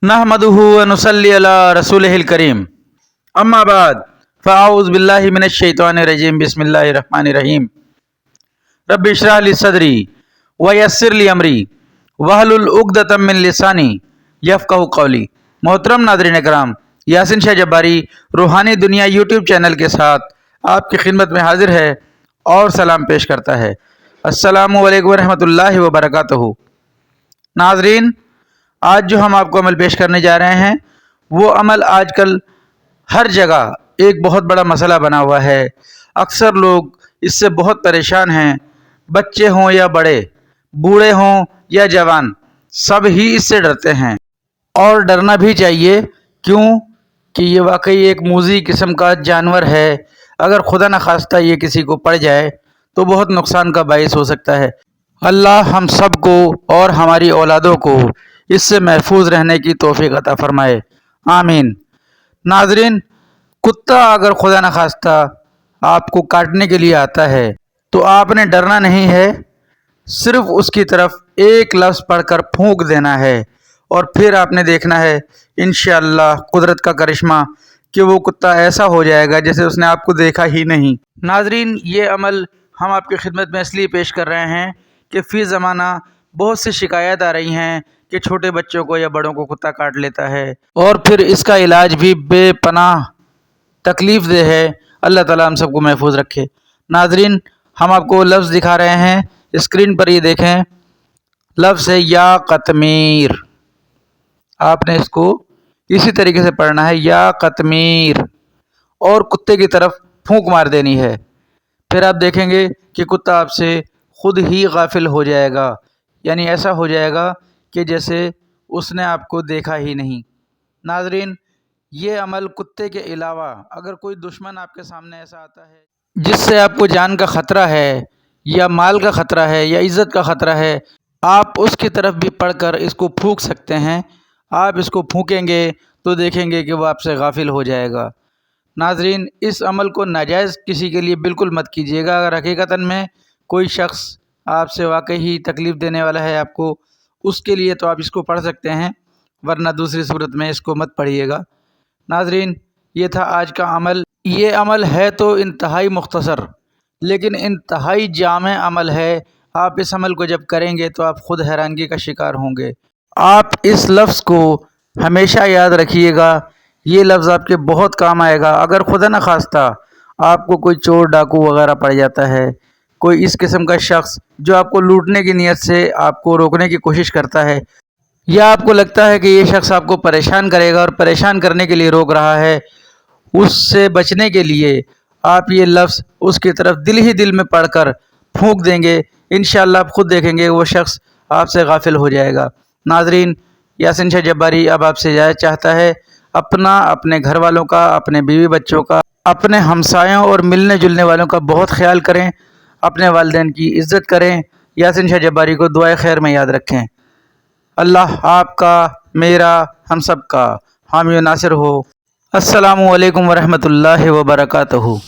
नहमदुहु व नुसल्ली अला रसूलिहिल करीम अम्मा बाद फ़अऊज़ु बिल्लाहि मिनश शैतानिर रजीम बिस्मिल्लाहिर रहमानिर रहीम रब्बि इश्रह ली सदरी व यस्सिर ली अमरी वहलुल उक़दतम मिन लिसानी यफ़क़हू क़ौली। मोहतरम नाज़रीन इकराम, यासिन शाह जब्बारी रूहानी दुनिया यूट्यूब चैनल के साथ आपकी खिदमत में हाजिर है और सलाम पेश करता है। अस्सलामु अलैकुम व रहमतुल्लाहि व बरकातुहू। नाज़रीन, आज जो हम आपको अमल पेश करने जा रहे हैं वो अमल आजकल हर जगह एक बहुत बड़ा मसला बना हुआ है। अक्सर लोग इससे बहुत परेशान हैं। बच्चे हों या बड़े, बूढ़े हों या जवान, सब ही इससे डरते हैं और डरना भी चाहिए। क्यों कि ये वाकई एक मूज़ी किस्म का जानवर है। अगर खुदा न खास्ता ये किसी को पड़ जाए तो बहुत नुकसान का बाइस हो सकता है। अल्लाह हम सब को और हमारी औलादों को इससे महफूज रहने की तौफीक अता फरमाए, आमीन। नाज़रीन, कुत्ता अगर खुदा न खास्ता आपको काटने के लिए आता है तो आपने डरना नहीं है। सिर्फ उसकी तरफ एक लफ्ज़ पढ़कर फूंक देना है और फिर आपने देखना है इंशाअल्लाह कुदरत का करिश्मा कि वो कुत्ता ऐसा हो जाएगा जैसे उसने आपको देखा ही नहीं। नाज़रीन, ये अमल हम आपकी खिदमत में इसलिए पेश कर रहे हैं कि फ़ी ज़माना बहुत सी शिकायत आ रही हैं कि छोटे बच्चों को या बड़ों को कुत्ता काट लेता है और फिर इसका इलाज भी बेपनाह तकलीफ़ दे है। अल्लाह ताला हम सबको महफूज रखे। नाज़रीन, हम आपको लफ्ज़ दिखा रहे हैं, स्क्रीन पर ये देखें। लफ्ज़ है या कतमीर। आपने इसको इसी तरीके से पढ़ना है, या कतमीर, और कुत्ते की तरफ फूंक मार देनी है। फिर आप देखेंगे कि कुत्ता आपसे खुद ही गाफिल हो जाएगा, यानी ऐसा हो जाएगा कि जैसे उसने आपको देखा ही नहीं। नाज़रीन, ये अमल कुत्ते के अलावा अगर कोई दुश्मन आपके सामने ऐसा आता है जिससे आपको जान का ख़तरा है या माल का ख़तरा है या इज़्ज़त का ख़तरा है, आप उसकी तरफ भी पढ़कर इसको फूंक सकते हैं। आप इसको फूंकेंगे तो देखेंगे कि वो आपसे गाफिल हो जाएगा। नाज़रीन, इस अमल को नाजायज़ किसी के लिए बिल्कुल मत कीजिएगा। अगर हकीकतन में कोई शख्स आपसे वाकई ही तकलीफ़ देने वाला है आपको, उसके लिए तो आप इसको पढ़ सकते हैं, वरना दूसरी सूरत में इसको मत पढ़िएगा। नाज़रीन, ये था आज का अमल। ये अमल है तो इंतहाई मुख्तसर लेकिन इंतहाई जामे अमल है। आप इस अमल को जब करेंगे तो आप ख़ुद हैरानगी का शिकार होंगे। आप इस लफ्ज़ को हमेशा याद रखिएगा, ये लफ्ज़ आपके बहुत काम आएगा। अगर खुदा न खास्ता आपको कोई चोर डाकू वगैरह पड़ जाता है, कोई इस किस्म का शख्स जो आपको लूटने की नीयत से आपको रोकने की कोशिश करता है, या आपको लगता है कि ये शख्स आपको परेशान करेगा और परेशान करने के लिए रोक रहा है, उससे बचने के लिए आप ये लफ्ज़ उसकी तरफ दिल ही दिल में पढ़कर फूंक देंगे। इंशाअल्लाह आप ख़ुद देखेंगे वो शख्स आपसे गाफिल हो जाएगा। नाज़रीन, यासिन शाह जब्बारी अब आपसे इजाज़त चाहता है। अपना, अपने घर वालों का, अपने बीवी बच्चों का, अपने हमसायों और मिलने जुलने वालों का बहुत ख्याल करें। अपने वालिदैन की इज़्ज़त करें। यासिन शाह जब्बारी को दुआए खैर में याद रखें। अल्लाह आपका, मेरा, हम सब का हामी व नासिर हो। अस्सलामु अलैकुम व रहमतुल्लाहि व बरकातुहू।